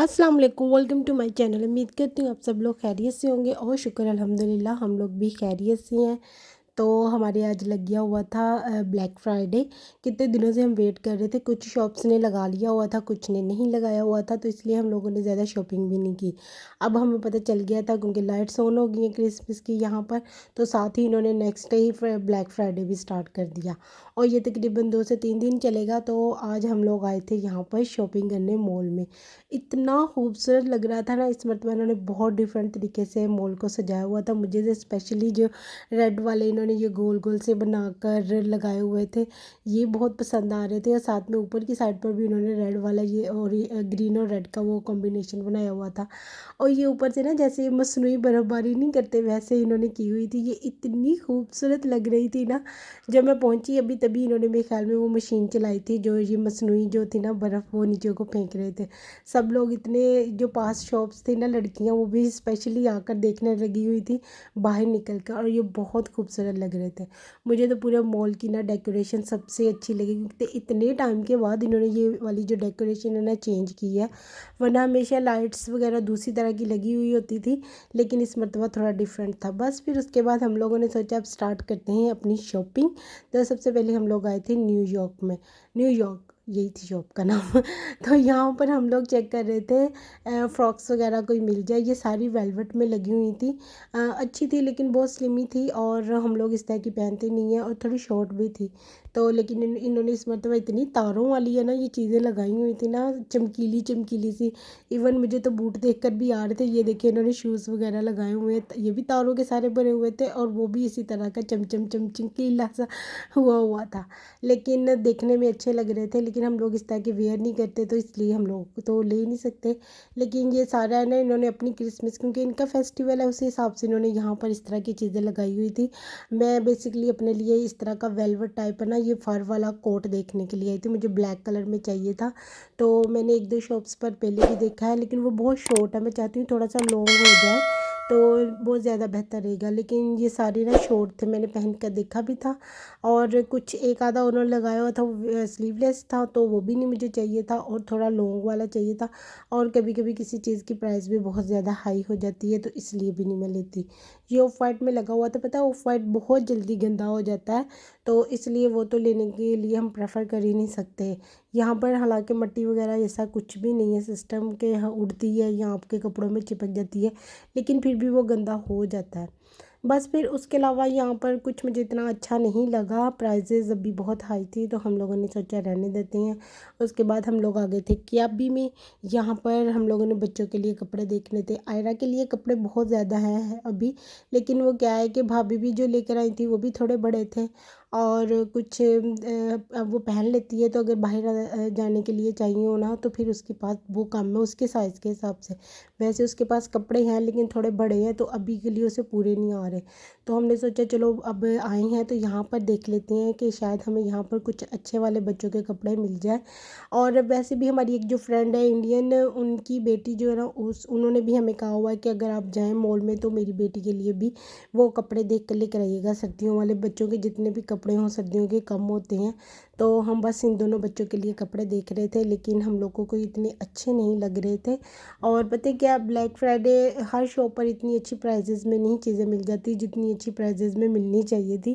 अस्सलाम वालेकुम, welcome to my channel. उम्मीद करती हूँ आप सब लोग खैरियत से होंगे और शुक्र अल्हम्दुलिल्लाह हम लोग भी खैरियत से हैं। तो हमारे आज लग गया हुआ था ब्लैक फ्राइडे। कितने दिनों से हम वेट कर रहे थे। कुछ शॉप्स ने लगा लिया हुआ था, कुछ ने नहीं लगाया हुआ था, तो इसलिए हम लोगों ने ज़्यादा शॉपिंग भी नहीं की। अब हमें पता चल गया था क्योंकि लाइट्स ऑन हो गई हैं क्रिसमस की यहाँ पर, तो साथ ही इन्होंने नेक्स्ट डे ही ब्लैक फ्राइडे भी स्टार्ट कर दिया और ये तकरीबन 2 से 3 दिन चलेगा। तो आज हम लोग आए थे यहाँ पर शॉपिंग करने मॉल में। इतना खूबसूरत लग रहा था ना, इस मरतबा इन्होंने बहुत डिफरेंट तरीके से मॉल को सजाया हुआ था। मुझे तो स्पेशली जो रेड वाले इन्होंने ये गोल गोल से बनाकर लगाए हुए थे, ये बहुत पसंद आ रहे थे। और साथ में ऊपर की साइड पर भी इन्होंने रेड वाला ये और ग्रीन और रेड का वो कॉम्बिनेशन बनाया हुआ था। और ये ऊपर से ना जैसे मसनूई बर्फ़बारी नहीं करते वैसे इन्होंने की हुई थी। ये इतनी खूबसूरत लग रही थी ना। जब मैं पहुंची अभी तभी इन्होंने मेरे ख्याल में वो मशीन चलाई थी जो ये मसनूई जो थी ना बर्फ़ वो नीचे को फेंक रहे थे। सब लोग इतने जो पास शॉप्स थी ना, लड़कियां वो भी स्पेशली आकर देखने लगी हुई थी बाहर निकल कर, और ये बहुत खूबसूरत लग रहे थे। मुझे तो पूरे मॉल की ना डेकोरेशन सबसे अच्छी लगी क्योंकि इतने टाइम के बाद इन्होंने ये वाली जो डेकोरेशन है ना चेंज की है। वरना हमेशा लाइट्स वगैरह दूसरी तरह की लगी हुई होती थी, लेकिन इस मरतबा थोड़ा डिफरेंट था। बस फिर उसके बाद हम लोगों ने सोचा अब स्टार्ट करते हैं अपनी शॉपिंग। तो सबसे पहले हम लोग आए थे न्यूयॉर्क में। न्यूयॉर्क यही थी शॉप का नाम। तो यहाँ पर हम लोग चेक कर रहे थे फ्रॉक्स वगैरह कोई मिल जाए। ये सारी वेलवेट में लगी हुई थी। अच्छी थी लेकिन बहुत स्लिमी थी और हम लोग इस तरह की पहनते नहीं हैं, और थोड़ी शॉर्ट भी थी। तो लेकिन इन्होंने इस मरतबा इतनी तारों वाली है ना ये चीज़ें लगाई हुई थी ना, चमकीली चमकीली सी। इवन मुझे तो बूट देखकर भी आ रहे थे। ये देखिए इन्होंने शूज़ वगैरह लगाए हुए हैं, ये भी तारों के सारे बने हुए थे और वो भी इसी तरह का चमचम चमकीला सा हुआ हुआ था। लेकिन देखने में अच्छे लग रहे थे, लेकिन हम लोग इस तरह के वेयर नहीं करते तो इसलिए हम लोग तो ले ही नहीं सकते। लेकिन ये सारा है ना इन्होंने अपनी क्रिसमस क्योंकि इनका फेस्टिवल है उसी हिसाब से इन्होंने यहाँ पर इस तरह की चीज़ें लगाई हुई थी। मैं बेसिकली अपने लिए इस तरह का वेलवेट टाइप है ना ये फर वाला कोट देखने के लिए आई थी। मुझे ब्लैक कलर में चाहिए था। तो मैंने एक दो शॉप्स पर पहले भी देखा है, लेकिन वो बहुत शॉर्ट है। मैं चाहती हूँ थोड़ा सा लॉन्ग हो जाए तो बहुत ज़्यादा बेहतर रहेगा, लेकिन ये सारे ना शॉर्ट थे। मैंने पहन कर देखा भी था और कुछ एक आधा उन्होंने लगाया हुआ था, वो स्लीवलेस था तो वो भी नहीं मुझे चाहिए था, और थोड़ा लॉन्ग वाला चाहिए था। और कभी कभी किसी चीज़ की प्राइस भी बहुत ज़्यादा हाई हो जाती है तो इसलिए भी नहीं मैं लेती। ये ऑफ वाइट में लगा हुआ था, पता है ऑफ वाइट बहुत जल्दी गंदा हो जाता है, तो इसलिए वो तो लेने के लिए हम प्रेफर कर ही नहीं सकते। यहाँ पर हालांकि मिट्टी वगैरह ऐसा कुछ भी नहीं है सिस्टम के, यहाँ उड़ती है या आपके कपड़ों में चिपक जाती है, लेकिन फिर भी वो गंदा हो जाता है। बस फिर उसके अलावा यहाँ पर कुछ मुझे इतना अच्छा नहीं लगा। प्राइजेज़ अभी बहुत हाई थी तो हम लोगों ने सोचा रहने देते हैं। उसके बाद हम लोग आ गए थे कियाबी में। यहाँ पर हम लोगों ने बच्चों के लिए कपड़े देखने थे। आयरा के लिए कपड़े बहुत ज़्यादा हैं अभी, लेकिन वो क्या है कि भाभी भी जो लेकर आई थी वो भी थोड़े बड़े थे और कुछ अब वो पहन लेती है, तो अगर बाहर जाने के लिए चाहिए हो ना तो फिर उसके पास वो कम है उसके साइज़ के हिसाब से। वैसे उसके पास कपड़े हैं लेकिन थोड़े बड़े हैं तो अभी के लिए उसे पूरे नहीं आ रहे। तो हमने सोचा चलो अब आए हैं तो यहाँ पर देख लेते हैं कि शायद हमें यहाँ पर कुछ अच्छे वाले बच्चों के कपड़े मिल जाए। और वैसे भी हमारी एक जो फ्रेंड है इंडियन, उनकी बेटी जो है ना उस उन्होंने भी हमें कहा हुआ है कि अगर आप जाएं मॉल में तो मेरी बेटी के लिए भी वो कपड़े देख कर लेकर आइएगा। सर्दियों वाले बच्चों के जितने भी कपड़े हों सर्दियों के कम होते हैं। तो हम बस इन दोनों बच्चों के लिए कपड़े देख रहे थे, लेकिन हम लोगों को इतने अच्छे नहीं लग रहे थे। और पता है क्या, ब्लैक फ्राइडे हर शॉप पर इतनी अच्छी प्राइजेज़ में नहीं चीज़ें मिल जाती जितनी अच्छी प्राइजेज़ में मिलनी चाहिए थी।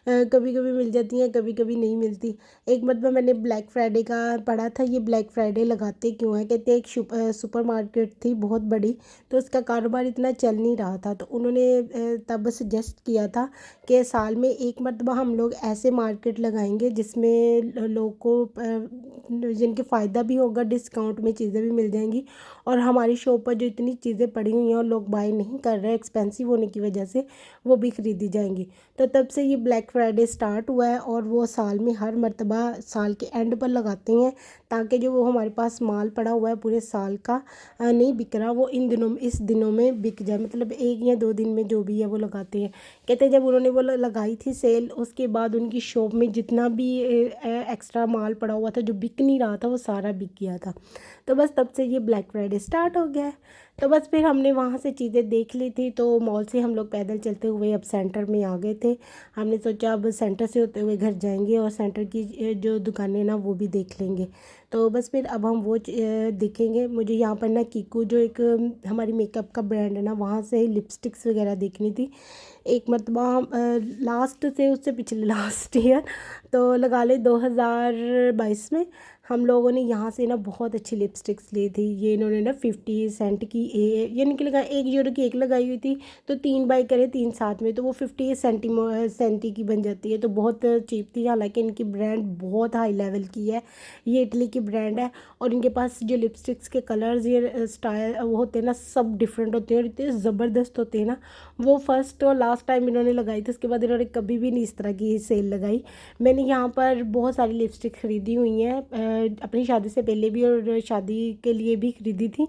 कभी कभी मिल जाती हैं, कभी कभी नहीं मिलती। एक मतलब मैंने ब्लैक फ्राइडे का पढ़ा था। ये ब्लैक फ्राइडे लगाते क्यों हैं, कहते एक सुपर मार्केट थी बहुत बड़ी, तो उसका कारोबार इतना चल नहीं रहा था, तो उन्होंने तब सजेस्ट किया था कि साल में एक मरतबा हम लोग ऐसे मार्केट लगाएंगे जिसमें लोगों को जिनके फ़ायदा भी होगा, डिस्काउंट में चीज़ें भी मिल जाएंगी, और हमारी शॉप पर जो इतनी चीज़ें पड़ी हुई हैं और लोग बाय नहीं कर रहे हैं एक्सपेंसिव होने की वजह से, वो भी खरीदी जाएंगी। तो तब से ये ब्लैक फ्राइडे स्टार्ट हुआ है और वो साल में हर मरतबा साल के एंड पर लगाते हैं, ताकि जो वो हमारे पास माल पड़ा हुआ है पूरे साल का नहीं बिक रहा, वो इन दिनों इस दिनों में बिक जाए। मतलब 1 या 2 दिन में जो भी है वो लगाते हैं। कहते हैं जब उन्होंने वो लगाई थी सेल, उसके बाद उनकी शॉप में जितना भी एक्स्ट्रा माल पड़ा हुआ था जो बिक बिक नहीं रहा था वो सारा बिक गया था। तो बस तब से ये ब्लैक फ्राइडे स्टार्ट हो गया है। तो बस फिर हमने वहाँ से चीज़ें देख ली थी, तो मॉल से हम लोग पैदल चलते हुए अब सेंटर में आ गए थे। हमने सोचा अब सेंटर से होते हुए घर जाएंगे और सेंटर की जो दुकानें ना वो भी देख लेंगे। तो बस फिर अब हम वो देखेंगे। मुझे यहाँ पर ना कीकू जो एक हमारी मेकअप का ब्रांड है ना, वहाँ से लिपस्टिक्स वगैरह देखनी थी। एक मरतबा लास्ट से उससे पिछले लास्ट ईयर तो लगा ले 2022 में हम लोगों ने यहाँ से ना बहुत अच्छी लिपस्टिक्स ली थी। ये इन्होंने ना 50 सेंट की यानी कि लगा 1 यूरो की एक लगाई हुई थी, तो 3 बाई करे 3 साथ में, तो वो 50 सेंटी की बन जाती है, तो बहुत चीप थी। हालांकि इनकी ब्रांड बहुत हाई लेवल की है, ये इटली की ब्रांड है। और इनके पास जो लिपस्टिक्स के कलर्स ये स्टाइल वो होते हैं ना, सब डिफरेंट होते हैं और इतने ज़बरदस्त होते हैं ना। वो फर्स्ट और लास्ट टाइम इन्होंने लगाई थी, उसके बाद इन्होंने कभी भी नहीं इस तरह की सेल लगाई। मैंने यहाँ पर बहुत सारी लिपस्टिक ख़रीदी हुई हैं, अपनी शादी से पहले भी और शादी के लिए भी ख़रीदी थी।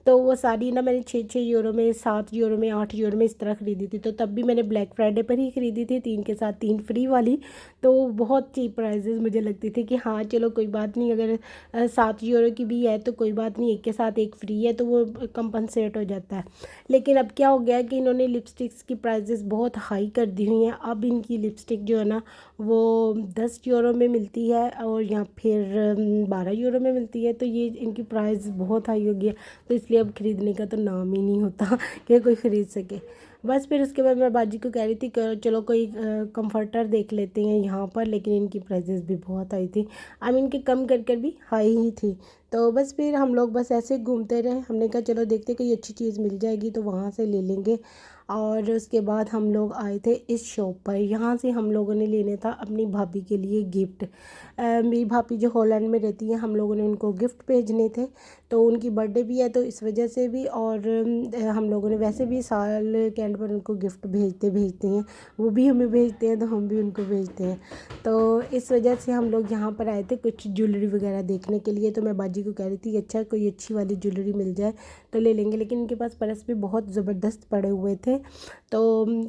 तो वो सारी ना मैंने 6-6 यूरो में, 7 यूरो में, 8 यूरो में इस तरह ख़रीदी थी। तो तब भी मैंने ब्लैक फ्राइडे पर ही ख़रीदी थी, 3 के साथ 3 फ्री वाली। तो बहुत चीप प्राइजेज़ मुझे लगती थी कि हाँ चलो कोई बात नहीं, अगर 7 यूरो की भी है तो कोई बात नहीं, एक के साथ एक फ्री है तो वो कंपनसेट हो जाता है। लेकिन अब क्या हो गया है कि इन्होंने लिपस्टिक्स की प्राइजेज़ बहुत हाई कर दी हुई हैं। अब इनकी लिपस्टिक जो है ना वो 10 यूरो में मिलती है और या फिर 12 यूरो में मिलती है। तो ये इनकी प्राइस बहुत हाई हो गई है, तो इसलिए अब ख़रीदने का तो नाम ही नहीं होता कि कोई ख़रीद सके। बस फिर उसके बाद मैं बाजी को कह रही थी चलो कोई कंफर्टर देख लेते हैं यहाँ पर, लेकिन इनकी प्राइजेज़ भी बहुत हाई थी। आई मीन कि कम कर कर भी हाई ही थी। तो बस फिर हम लोग बस ऐसे घूमते रहे। हमने कहा चलो देखते कोई अच्छी चीज़ मिल जाएगी तो वहाँ से ले लेंगे। और उसके बाद हम लोग आए थे इस शॉप पर। यहाँ से हम लोगों ने लेने था अपनी भाभी के लिए गिफ्ट। मेरी भाभी जो हॉलैंड में रहती है, हम लोगों ने उनको गिफ्ट भेजने थे। तो उनकी बर्थडे भी है तो इस वजह से भी, और हम लोगों ने वैसे भी साल के एंड पर उनको गिफ्ट भेजते हैं, वो भी हमें भेजते हैं तो हम भी उनको भेजते हैं। तो इस वजह से हम लोग यहाँ पर आए थे कुछ ज्वेलरी वगैरह देखने के लिए। तो मैं बाजी को कह रही थी अच्छा कोई अच्छी वाली ज्वेलरी मिल जाए तो ले लेंगे। लेकिन इनके पास पर्स भी बहुत ज़बरदस्त पड़े हुए थे। तो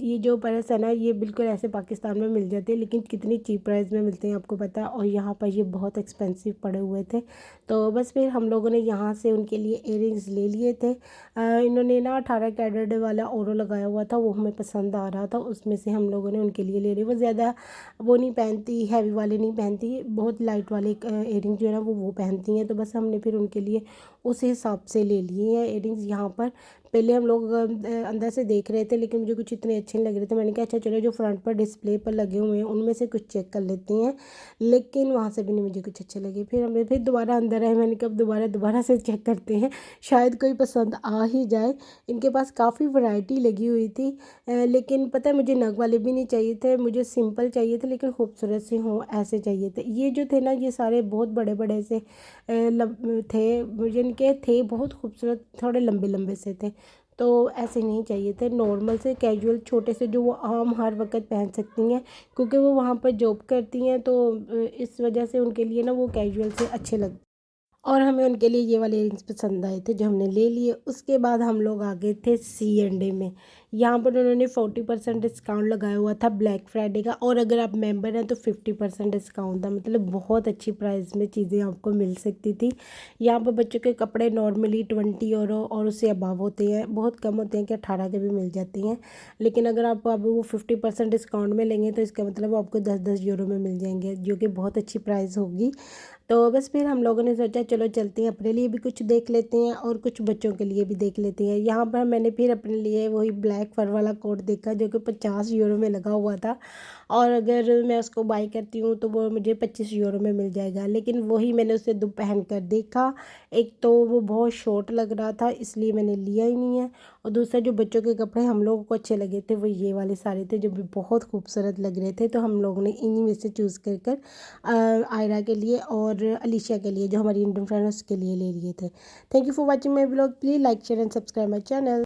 ये जो पर्स है ना ये बिल्कुल ऐसे पाकिस्तान में मिल जाते हैं, लेकिन कितनी चीप प्राइस में मिलते हैं आपको पता है, और यहाँ पर ये बहुत एक्सपेंसिव पड़े हुए थे। तो बस फिर हम लोगों ने यहाँ से उनके लिए इयररिंग्स ले लिए थे। इन्होंने ना 18 कैरेट वाला ओरो लगाया हुआ था, वो हमें पसंद आ रहा था, उसमें से हम लोगों ने उनके लिए ले लिए। वो ज़्यादा वो नहीं पहनती, हैवी वाले नहीं पहनती, बहुत लाइट वाले इयररिंग्स जो है ना वो पहनती हैं। तो बस हमने फिर उनके लिए उस हिसाब से ले लिए हैं इयररिंग्स। यहाँ पर पहले हम लोग अंदर से देख रहे थे, लेकिन मुझे कुछ इतने अच्छे नहीं लग रहे थे। मैंने कहा अच्छा चलो जो फ्रंट पर डिस्प्ले पर लगे हुए हैं उनमें से कुछ चेक कर लेते हैं, लेकिन वहाँ से भी नहीं मुझे कुछ अच्छे लगे। फिर हमने फिर दोबारा अंदर आए, मैंने कहा दोबारा से चेक करते हैं, शायद कोई पसंद आ ही जाए। इनके पास काफ़ी वैरायटी लगी हुई थी, लेकिन पता है मुझे नग वाले भी नहीं चाहिए थे, मुझे सिंपल चाहिए थे लेकिन खूबसूरत से हों ऐसे चाहिए थे। ये जो थे ना ये सारे बहुत बड़े बड़े से थे, मुझे इनके थे बहुत खूबसूरत, थोड़े लंबे लंबे से थे। तो ऐसे नहीं चाहिए थे, नॉर्मल से कैजुअल छोटे से जो वो आम हर वक्त पहन सकती हैं, क्योंकि वो वहाँ पर जॉब करती हैं। तो इस वजह से उनके लिए ना वो कैजुअल से अच्छे लगते, और हमें उनके लिए ये वाले इयररिंग्स पसंद आए थे जो हमने ले लिए। उसके बाद हम लोग आ गए थे C&A में। यहाँ पर उन्होंने 40% डिस्काउंट लगाया हुआ था ब्लैक फ्राइडे का, और अगर आप मेंबर हैं तो 50% डिस्काउंट था। मतलब बहुत अच्छी प्राइस में चीज़ें आपको मिल सकती थी। यहाँ पर बच्चों के कपड़े नॉर्मली 20 यूरो और उससे अबाव होते हैं, बहुत कम होते हैं कि 18 के भी मिल जाती हैं। लेकिन अगर आप अब वो 50% डिस्काउंट में लेंगे तो इसका मतलब आपको 10-10 यूरो में मिल जाएंगे, जो कि बहुत अच्छी प्राइस होगी। तो बस फिर हम लोगों ने सोचा चलो चलते हैं, अपने लिए भी कुछ देख लेते हैं और कुछ बच्चों के लिए भी देख लेते हैं। यहाँ पर मैंने फिर अपने लिए वही ब्लैक फर वाला कोट देखा जो कि 50 यूरो में लगा हुआ था, और अगर मैं उसको बाई करती हूँ तो वो मुझे 25 यूरो में मिल जाएगा। लेकिन वही मैंने उसे पहन कर देखा, एक तो वो बहुत शॉर्ट लग रहा था इसलिए मैंने लिया ही नहीं है, और दूसरा जो बच्चों के कपड़े हम लोगों को अच्छे लगे थे वो ये वाले सारे थे जो भी बहुत खूबसूरत लग रहे थे। तो हम लोगों ने इन्हीं में से चूज़ कर आयरा के लिए और अलीशा के लिए, जो हमारी इंडियन फ्रेंड है, उसके लिए ले लिए थे। Thank you for watching my blog. Please like share and subscribe my channel.